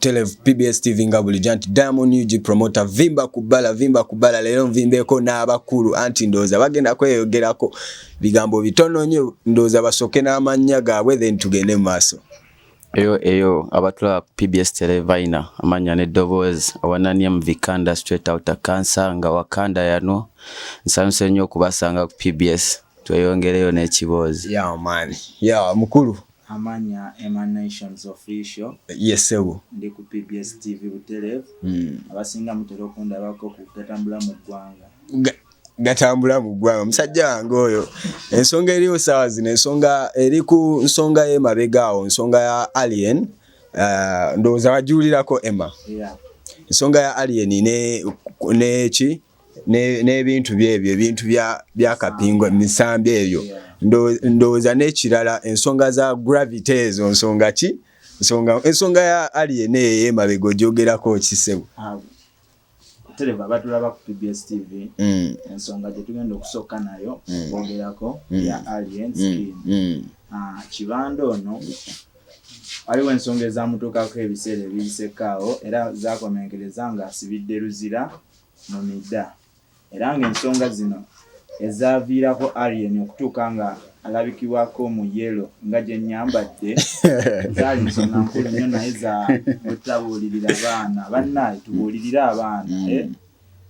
Butelevu PBS TV nga bulijjo nti Diamond UG promoter vimba kubala lero nvimbeko n'abakulu anti ndoza bagenda kweyogerako bigambo bitono nnyo ndoza basoke n'amannya gaabwe then tugende mu maaso. Eyo abatula PBS Televaina amanya ne Doboz awanania Mvikanda straight out cancer nga Wakanda yano nsanuse nnyo kubasanga ku PBS tweyongereyo n'ekibozi. Yeah man. Yeah mukulu. Amanya Emanations Official. Yes sir. Ndi ku PBS TV Butelevu. Abasinga mutero kundabako ku gatambula mu ggwanga. Gatambula mu ggwanga musajja wange oyo. Ensonga eriyo sawa zino ensonga eri ku nsonga ye mabegaawo nsonga ya Alien ndowooza wajulirako Emma. Yeah. Ensonga ya Alien neeki n'ebintu byebyo ebintu bya kapingwa misambi ebyo ndowooza n'ekirala ensonga za gravity ezo nsonga ki ensonga ya Alien ye mabego gyogerako kisebo. Televa batulaba ku PBS TV ensonga gye tugenda okusooka nayo ogerako ya Alien Skin. Kibanda ono waliwo ensonga ezamutuukako ebiseera ebiyisekaawo era zakomenkereza nga asibidde Luzira mu midda era ng'ensonga zino ezaaviirako Alien okutuuka nga alabikibwako mu yelo nga gye nnyambadde zaali nsonga nkulu nnyo naye za butabuulirira abaana bannaye tubuulirire abaana.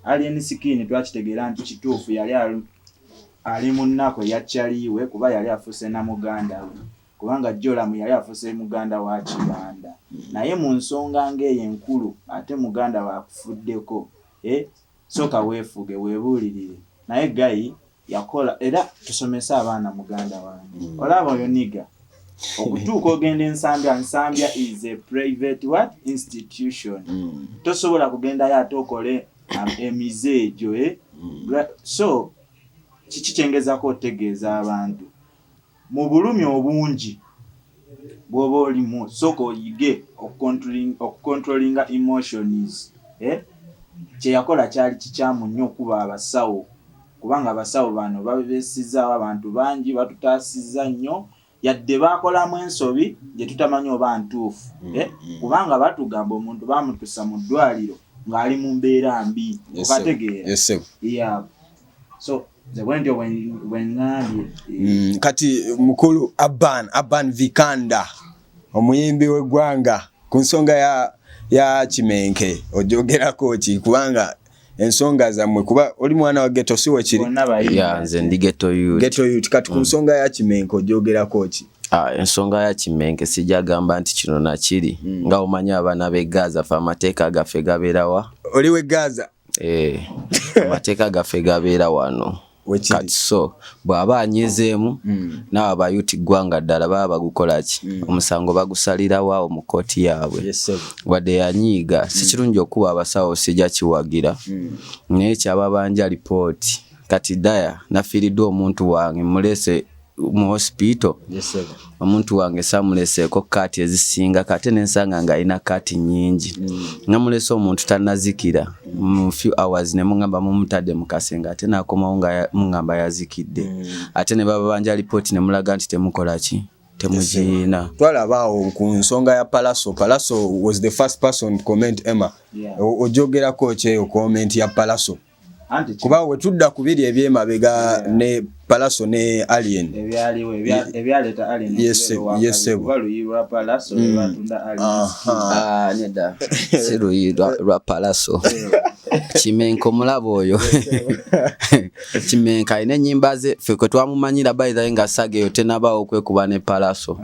Alien Skin twakitegeera nti kituufu yali ali mu nnako yakyaliiwe kuba yali afuuse na muganda we kubanga Jolamu yali afuuse muganda wa Kibanda naye mu nsonga ng'eyo enkulu ate muganda waakufuddeko soka weefuge weebuulirire naye gayi yakola era tusomesa abaana muganda wange olaba oyo niga okutuuka ogenda ensambya is a private what institution tosobola kugendayo ate okole emize egyo so kiki kyengezako otegeeza abantu mu bulumi obungi bw'oba olimu sooka oyige okucontrollinga emotions kyeyakola kyali kikyamu nnyo okuba abasawo kubanga abasawo bano babeesizaawo abantu bangi batutaasizza nnyo yadde baakolamu ensobi gye tutamanyi oba ntuufu kubanga batugamba omuntu bamutusa mu ddwaliro ng'ali mu mbeera mbi okategeera. Yeah. So the wentyo when kati mukulu Aban Vikanda omuyimbi w'eggwanga ku nsonga ya Kimenke ojogerako ki kubanga ensonga zammwe kuba oli mwana wa ghetto si we kiri. Nze ndi ghetto youth. Kati ku nsonga ya Kimenke ojogerako ki? Ensonga ya Kimenke sijagamba nti kino nakiri nga omanya abaana b'e Gaza fa amateeka gaffe gabeerawa. Oli we Gaza? Amateeka gaffe gabeera wano. Kati so bw'aba anyizeemu nawe abayuti ggwanga ddala baba bagukola ki omusango bagusalirawo mu kooti yaabwe wadde yanyiiga si kirungi okuba abasawo sijja kiwagira naye kyababanja lipooti kati daya nafiiriddwa omuntu wange mulese mu hospital omuntu wange samuleseeko kaati ezisinga kate nensanga nga alina kaati nnyingi namulese omuntu tannazikira mu few hours ne mungamba mumutadde mu kasenga ate nakomawo nga mungamba yazikidde ate ne babanja lipooti ne mulaga nti temukola ki temugiina. Twalabaawo ku nsonga ya Palaso was the first person to comment Emma ojogerako kyeyo comment ya Palaso kuba we tudda ku biri ebyemabega ne Palaso ne Alien ebyaleeta Alien baluyirwa Palaso batunda Alien neda si luyirwa Palaso Kimenke omulabo oyo Kimenke alina ennyimba ze ffe kwe twamumanyira bayitaye nga sageyo tenabaawo okwekuba ne Palaso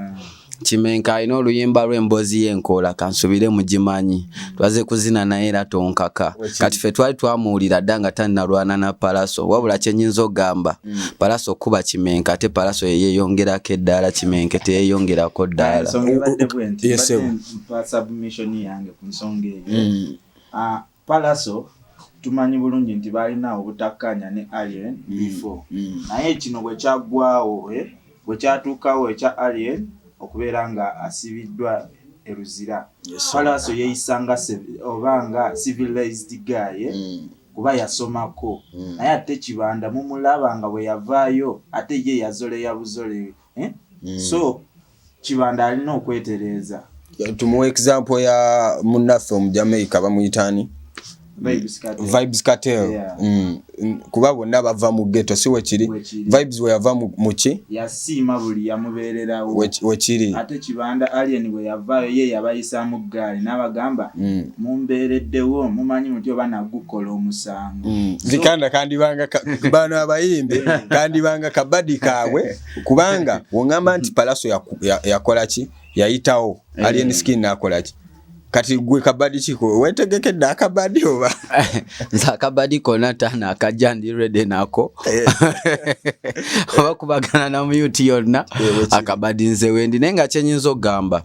Kimenke alina oluyimba lw'emboozi y'enkoola kansubire mugimanyi twaze kuzina naye era tonkaka kati ffe twali twamuwulira dda nga tannalwana na Palaso wabula kyenyinza ogamba Palaso kuba Kimenke ate Palaso yeeyongerako eddaala Kimenke teyeeyongerako ddaala. Submission yange ku nsonga eyo Palaso tumanyi bulungi nti balina obutakkaanya ne Alien before naye kino bwe kyaggwawo bwe kyatuukawo ekya Alien okubeera nga asibiddwa e Luzira Palaso yeeyisanga obanga civilized guy kuba yasomako naye ate Kibanda mumulaba nga bwe yavaayo ate ye yazole ya buzole so Kibanda alina okwetereeza tumuwe example ya munaffe mu Jamaica bamuyitani Vibes Cartel. Kuba bonna bava mu ghetto si wekiri. Vibes we yava mu ki? Yasima buli yamuberera wekiri. Ate Kibanda Alien we yavayo ye yabayisa mu gali n'abagamba mumbereddewo mumanyi mutyo bana gukola omusango. Zikanda kandi banga bano abayimbe kandi banga kabadi kaabwe kubanga wongamba nti Palaso yakola ki? Yayitawo Alien Skin nakola ki? Kati gwe kabadi chiko wetegekedde akabadi oba nza akabadi kona tana akajandi ready nako oba kubagana na mute yonna akabadi nze wendi nenga kyenyinzo gamba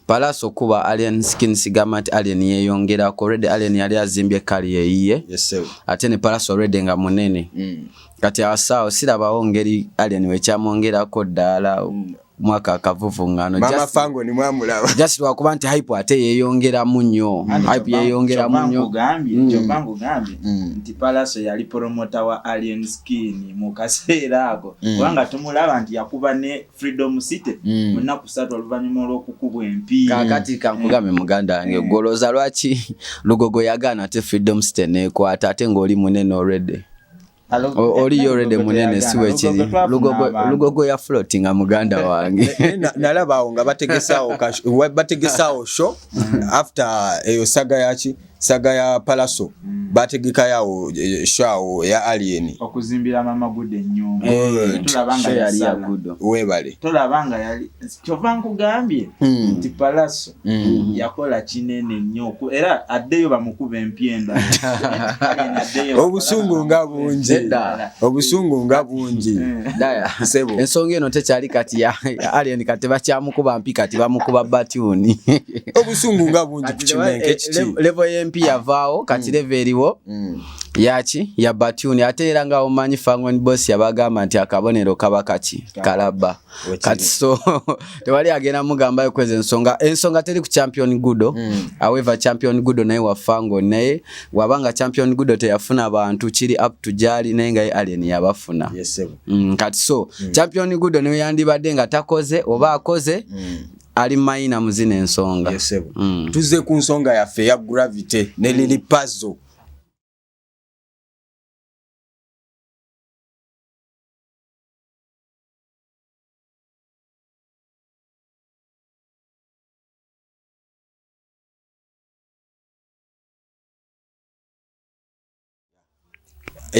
Palaso kuba Alien Skin sigament Alien yeyongera ko ready Alien yali azimbye kali yeyiye ate ne Palaso ready nga munene kati asao siraba ongeri Alien wekyamongera ko dala mwaka akavuvungano mama fango ni mwamulaba just wakuba nti hype ate yeyongera munyo hype yeyongera munyo bangu gambi nti Palaso yali promoter wa Alien Skin mu kaseera ako kubanga tumulaba nti yakuba ne Freedom City muna kusatu oluvanyuma olw'okukubwa empiira kakati kankugambe muganda wange goloza lwaki Lugogo yagana ate Freedom City nekwata ate ng'oli munene already oli yorede munene siwe kiri Lugogo ya floating muganda wange nalaba nga bategesaawo show after eyo saga ya Palaso bategeka yawo show ya Alien okuzimbira mama gude nyumba tulabanga yali ya gudo webale tulabanga yali kyovanku gambye nti Palaso yakola kinene nnyo era addeyo bamukuba empyenda obusungu nga bungi daya sebo ensonga eno tekyali kati ya Alien kati bakyamukuba mpi kati bamukuba batuni obusungu nga bungi kukimenke kiti level MP yavaawo kati level eriwo yachi ya batuni ate era nga omanyi Fangon Boss yabagamba nti akabonero kabakaki kalaba kati so tewali agenda mugamba kweze ensonga teri ku Champion Gudo however Champion Gudo naye wa Fangon naye wabanga Champion Gudo teyafuna abantu kiri up to jali nenga Alien yabafuna kati so Champion Gudo niwe yandibadde nga takoze oba akoze ali maina muzine ensonga tuze ku nsonga yaffe ya Gravity ne Lily Puzzle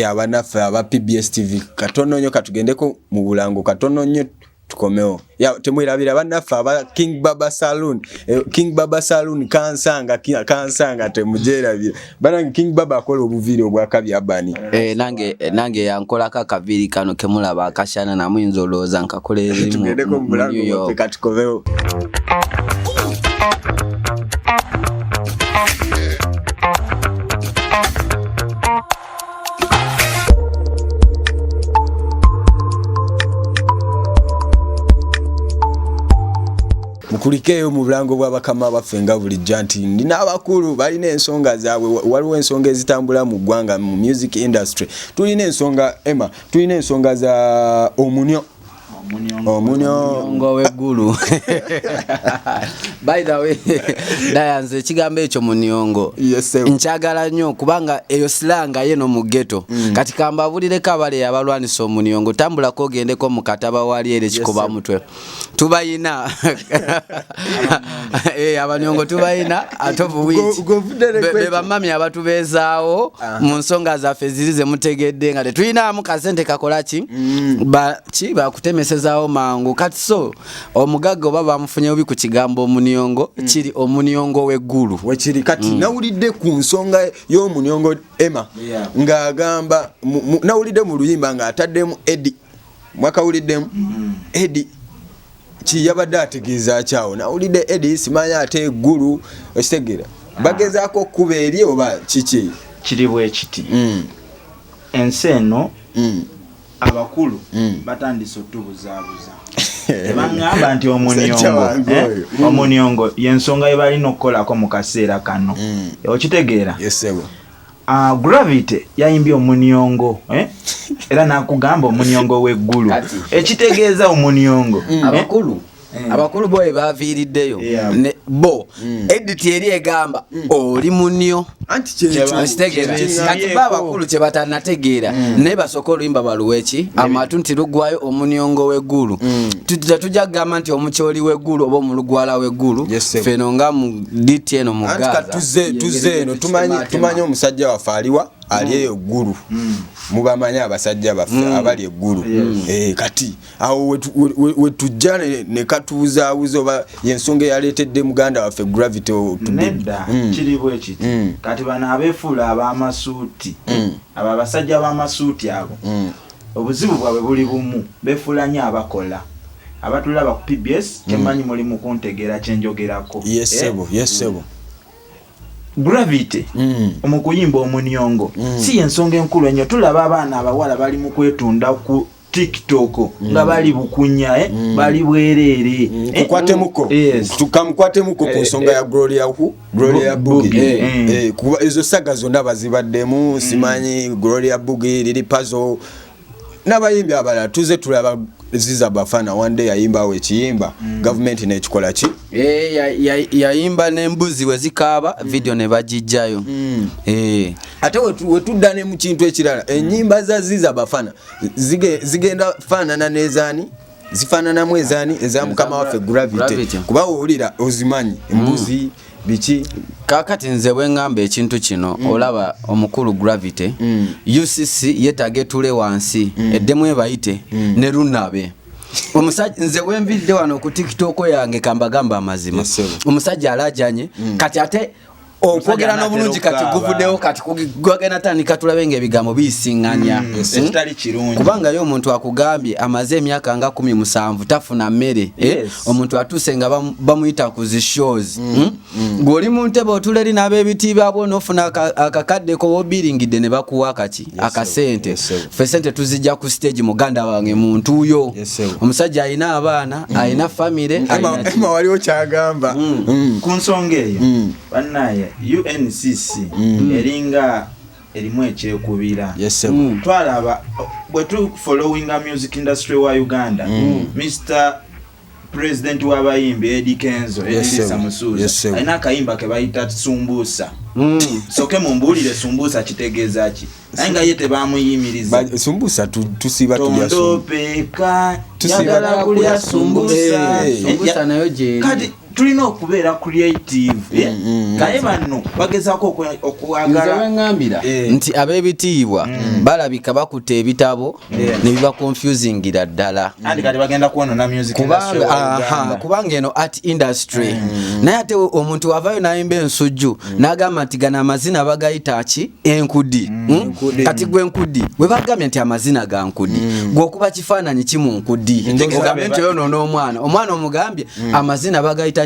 abanaffe aba PBS TV katono nnyo katugendeko mu bulango katono nnyo tukomeo temwirabira banaffe aba King Baba Saloon kansanga temujerabira banange King Baba akola obuviri obwakabi abani nange yankola kakaviri kano kemulaba akashana na mwinzo oloza nkakola erimu tugendeko mu bulango katukomeo mukulikeyo mu bulango bw'abakama bafenga buli janti ndina abakulu balina ensonga zaabwe waliwo ensonga ezitambula mu ggwanga mu music industry tulina ensonga za omunyo weggulu by the way dayanze kigambo ekyo muniongo nkyagala nnyo kubanga eyo silanga yeno mu ghetto kati kambabulire kabale abalwanisa omuniongo tambula ko gendeko mu kataba wali ere kikoba mutwe tubayina abaniongo tubayina atovu wiki beba mami abatubezaawo mu nsonga zaffe zirize mutegedde nga tetulina mu kasente kakolaki bakutemesezaawo mangu kati so omugagga oba bamufunye obi ku kigambo omuniongo kiri omuniongo weggulu wekiri kati nawulidde ku nsonga y'omuniongo Emma nga agamba nawulidde mu luyimba nga ataddemu Eddie mwakawuliddemu Eddie kiyabadde ategeeza kyawo nawulidde Eddie simanya ate eggulu okitegera bagezaako okuba eri oba kiki kiri bwe kiti ensi eno abakulu batandise otubuzaabuza bangamba nti omuniongo yensonga yebalina okukolako mu kaseera kano okitegeera Gravity yayimbye omuniongo era nakugamba omuniongo weggulu ekitegeeza omuniongo abakulu boye baviiriddeyo bo edit eri egamba oli munyo anti kati baba kulu kye batanategeera naye basooka oluyimba baluweki amatu nti lugwayo omunyongo w'eggulu tujja kugamba nti omukyoli w'eggulu oba omulugwala w'eggulu feno nga mu diti eno mu Gaza tuze eno tumanyi omusajja waffe aliwa ali eyo eggulu mubamanyi abasajja baffe abali eggulu kati awo wetujja ne katuuzaabuza oba yensonga eyaleetedde muganda waffe Gravity nedda kiri bwe kiti kati bano abeefuula ab'amasuuti abo abasajja b'amasuuti abo obuzibu bwabwe buli bumu beefuula nnyo abakola abatulaba ku PBS kyemmanyi mulimu kuntegeera kyenjogerako yesebo Gravity omukuyimba omunyongo si ensonga enkulu ennyo tulaba abaana abawala bali mu kwetunda ku TikTok nga bali bukunya bali bwereere tukwatemuko tukamukwatemuko ku nsonga ya Gloria Boogie kuba ezo saga zonna bazibaddemu simanyi Gloria Boogie lili puzzle n'abayimbi abalala tuze tulaba Ziza Bafana one day yayimba ekiyimba government n'ekikola ki yayimba n'embuzi wezikaaba video ne bagijjayo ate wetudda ne mu kintu ekirala ennyimba za Ziza Bafana zigenda faanana n'ezaani zifaananamu ezaani eza mukama waffe Gravity kuba owulira ozimanyi embuzi biki kakati nze bwengamba ekintu kino olaba omukulu Gravity UCC yetage tule wansi eddemu ebayite ne lunabe omusajja nze wenvidde wano ku TikTok yange kambagamba amazima omusajja alajanye kati ate okwogera n'obulungi kati guvuddewo kati gwagenda tandika tulabe ng'ebigambo biyisiŋŋanya ekitali kirungi kubanga yo omuntu akugambye amaze emyaka nga 17 tafuna mmere omuntu atuuse nga bamuyita ku zi shows ng'oli mu ntebe otula eri n'ab'ebiti baabwo n'ofuna akakaddeko wobiringidde ne bakuwa akaki akasente ffe sente tuzijja ku stage muganda wange muntu yo omusajja alina abaana alina famire ema waliwo kyagamba ku nsonga eyo bannaye UNCC eringa erimu ekyekubira twalaba bwe tu following a music industry wa Uganda Mr. President w'abayimbi Eddie Kenzo Elisa Musuza alina akayimba ke bayita Sumbusa soke mumbulire Sumbusa kitegeeza ki naye nga ye tebamuyimiriza Sumbusa tusiba tulya tondopeka tusiba kulya Sumbusa nayo je kati tulina okubeera creative naye banno bagezaako okuwagala ngambira nti ab'ebitiibwa balabika bakutte ebitabo ne biba confusingira ddala andi kati bagenda kuwonona music kubanga eno art industry naye ate omuntu wavayo n'ayimba ensujju n'agamba nti gana amazina bagayita ki enkudi kati gwe enkudi bwe bagambye nti amazina ga nkudi gw'okuba kifaananyi kimu nkudi ogambye nti oyonoona omwana omugambye amazina bagayita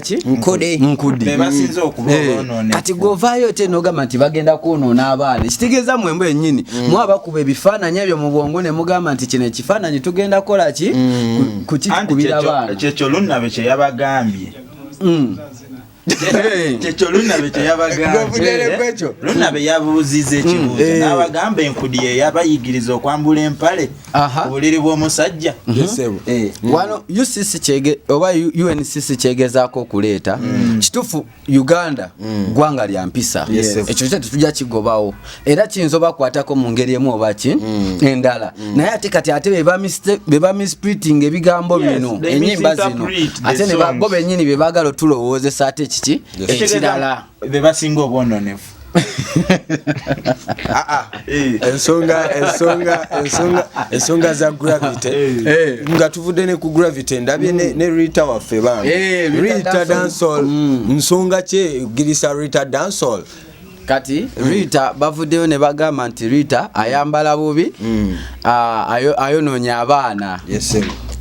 nkudi bebasinze okubonoone kati govaayo te nogamba nti bagenda kwonoona abaana kitegeeza mwembu ennyini mwabakuba ebifaananyi ebyo mu bwongo ne mugamba nti kino ekifaananyi tugenda kola ki kukikubira abaana kyekyo lunabe kye yabagambye kyekyo lunabe kye yabagambye lunabe yabuuziza ekibuuzo n'abagamba enkudi ye yabayigiriza okwambula empale ku buliri bw'omusajja wano UCC oba UNCC kyegezaako okuleeta kituufu Uganda ggwanga lya mpisa ekyo kyo tetujja kigobawo era kiyinza obakwatako mu ngeri emu oba ki endala naye ate kati ate be ba mispriting ebigambo bino ennyimba zino ate bo bennyini be baagala otulowoozesa ate kiki ekirala be basinga obwononefu ensonga za Gravity nga tuvudde ne ku Gravity ndabye ne Rita waffe bange Rita Dancehall nsonga kye girisa Rita Dancehall kati Rita bavuddeyo ne bagamba nti Rita ayambala bubi ayonoonya abaana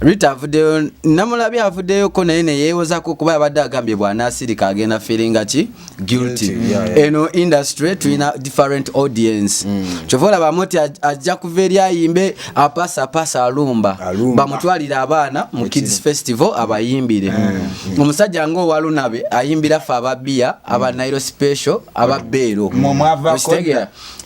Rita avuddeyo namulabye avuddeyo ko naye ne yeewozako kuba yabadde agambye bw'anaasirika agenda feelinga ki guilty eno industry tulina different audience kyova olaba oti ajja kuva eri ayimbe apasa alumba bamutwalira abaana mu kids festival abayimbire omusajja ng'owa Lunabe ayimbira ffe ababbiya aba Nairo special aba Beero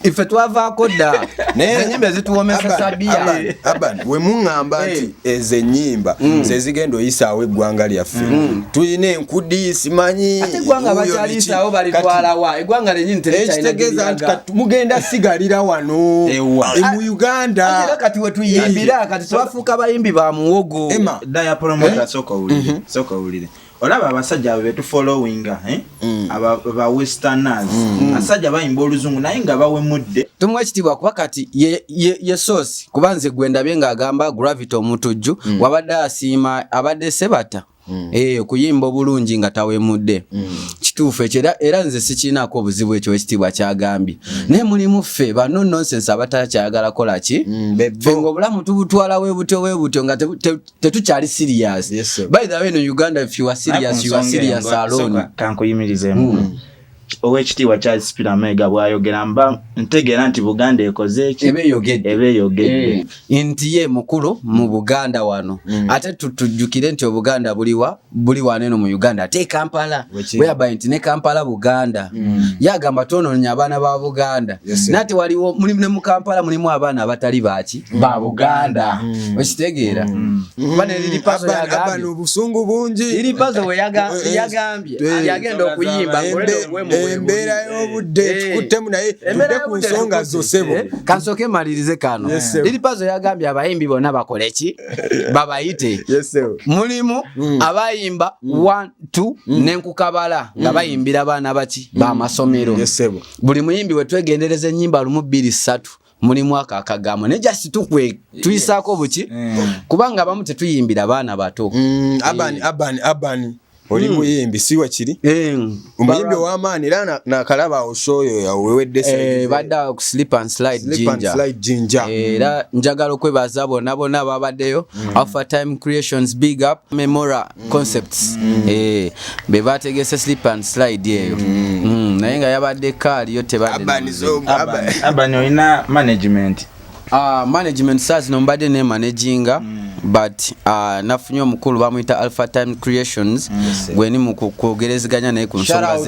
ife twavaako dda enyimba ezituwomesa sabia Aban we muŋŋamba nti ezo ennyimba ze zigenda oyisaawo eggwanga lyaffe tulina enkudi simanyi ate eggwanga bakyalisaawo balitwala wa eggwanga lennyini ekitegeeza nti mugenda sigalira wano mu Uganda era kati we tuyimbira kati twafuuka bayimbi ba muwogo daya promoter soka ulire olaba abasajja betu followinga aba westerners asajja bayimba oluzungu naye nga bawemudde tumwe kitibwa kuba kati ye source kubanze gwenda byenga agamba Gravity omutujju wabadde asiima abadde sebata kuyimba obulungi nga tawemudde kituufu era nze sikinako obuzibu ekyo ekitibwa kyagambye naye mulimu ffe bano nonsense abatakyayagala kola ki ffe ng'obulamu tubutwala weebutyo nga tetukyali serious. By the way in Uganda if you are serious you are serious alone. Kankuyimirizemu owekitiibwa Charles Spira Mega bwayogera mba ntegeera nti Buganda ekoze eki ebeyogedde nti ye mukulu mu Buganda wano ate tutujjukire nti Obuganda buli waneno mu Uganda ate Kampala whereby nti ne Kampala Buganda yagamba tononya abaana ba Buganda nati waliwo mulimu ne mu Kampala mulimu abaana abatali baki ba Buganda okitegeera bane lili pazo yagambye obusungu bungi lili pazo we yagambye yagenda okuyimba ngolero embeera y'obudde tukutemu naye tudde ku nsonga zo sebo kansoke malirize kano lili pazo yagambye abayimbi bonna bakole ki babayite mulimu abayimba 1 2 n'enkukabala nga bayimbira abaana baki ba masomero buli muyimbi we twegendereza ennyimba 1 2 3 mulimu akagamo ne just tukwe tuyisaako buki kubanga abamu tetuyimbira abaana bato abani oli muyimbi siwa kiri omuyimbi w'amaani era nakalaba oshoyo yawewedde badda ku slip and slide ginger era njagala okwebaza bonna babaddeyo Alpha Time Creations big up Memora Concepts be bategese slip and slide eyo naye nga yabadde kaali yo tebadde abani olina management management size no mbadde ne managinga but nafunye omukulu bamuyita Alpha Time Creations gweni mu kwogerezeganya naye ku nsonga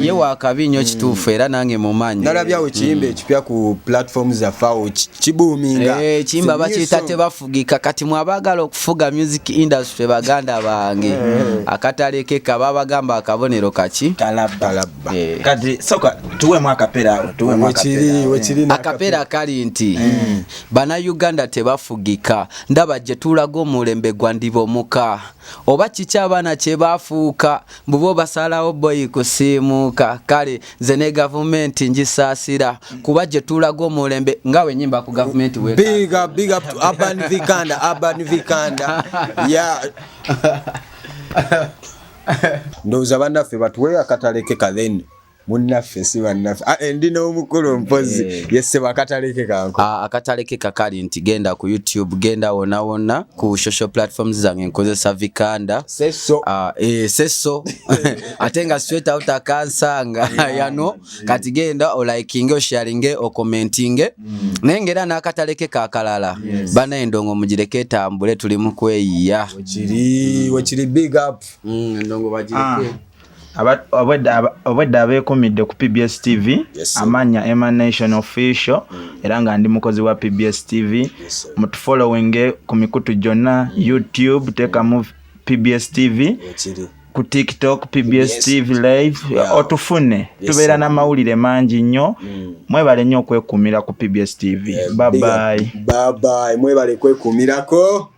ye wakabinyo kituufu era nange mu maanyi nalabyawo ekiyimba ekipya ku platforms za fawo kibuuminga kiyimba bakiyita tebafugika kati mwabagala okufuga music industry Baganda bange akataleke kababagamba akabonero kaki kalabba kati soka tuwemu akapera akapera kali nti bana Uganda tebafugika ndaba je tulaga omulembe gwandibo muka oba kiki abaana kye bafuuka mbubo basalawo boy kusiimuka kale ze ne government njisaasira kuba je tulaga omulembe ngawe nyimba ku government we big up to Urban Vikanda yeah ndoza bannaffe batuwe akataleke kadeni munnaffe si bannaffe ndina omukulu mpozi yesse bakataleke kanko akataleke kakali nti genda ku YouTube genda wona ku social platforms zange nkozesa Vikanda seso atenga straight out akansanga yano kati genda o liking o sharing o commenting nengera nakataleke kakalala bana endongo mugireke tambule tuli mu kweyiya wachiri big up endongo bajireke obwedda abeekumidde ku PBS TV amanya Emanation Official era nga ndi mukozi wa PBS TV mutufollowinge ku mikutu gyonna YouTube tekamu PBS TV ku TikTok PBS TV live otufune tubeera n'amawulire mangi nnyo mwebale nnyo okwekumira ku PBS TV bye bye mwebale kwekumirako.